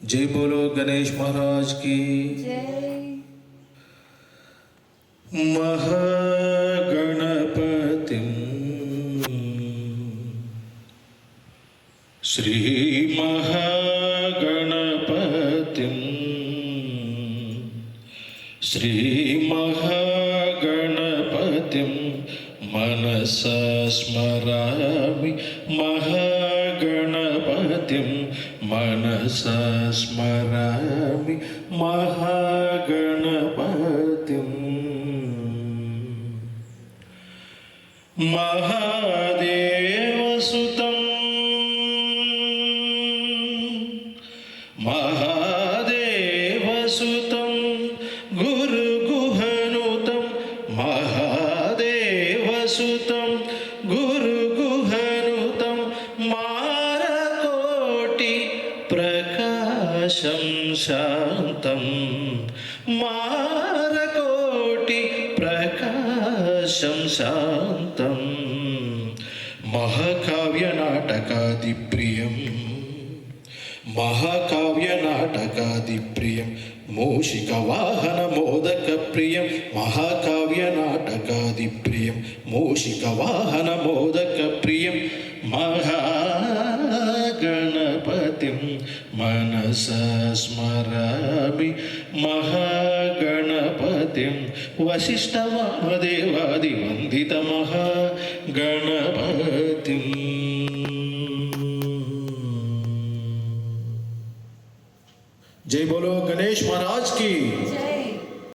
जय बोलो गणेश महाराज की जय। महागणपतिं श्री महागणपतिं श्री महागणपतिं मनसा स्मरामि महागणपतिं मनसा स्मरामि महागणपतिं महादेवसुतं महादेवसुतं गुरुगुहनुतं महादेवसुतं गुरुगुहनुतं मारकोटि प्रकाशं शान्तं मारकोटि प्रकाशं शान्तं महाकाव्यनाटकादिप्रियं महाकाव्यनाटकादिप्रियं मूषिकवाहनमोदकप्रियं महाकाव्यनाटकादिप्रियं मूषिकवाहनमोदकप्रियं महागणपतिं मनसा स्मरामि महागणपतिं वसिष्ठवामदेवादिवन्दितमहागणपतिम्। जय बोलो गणेश महाराज की।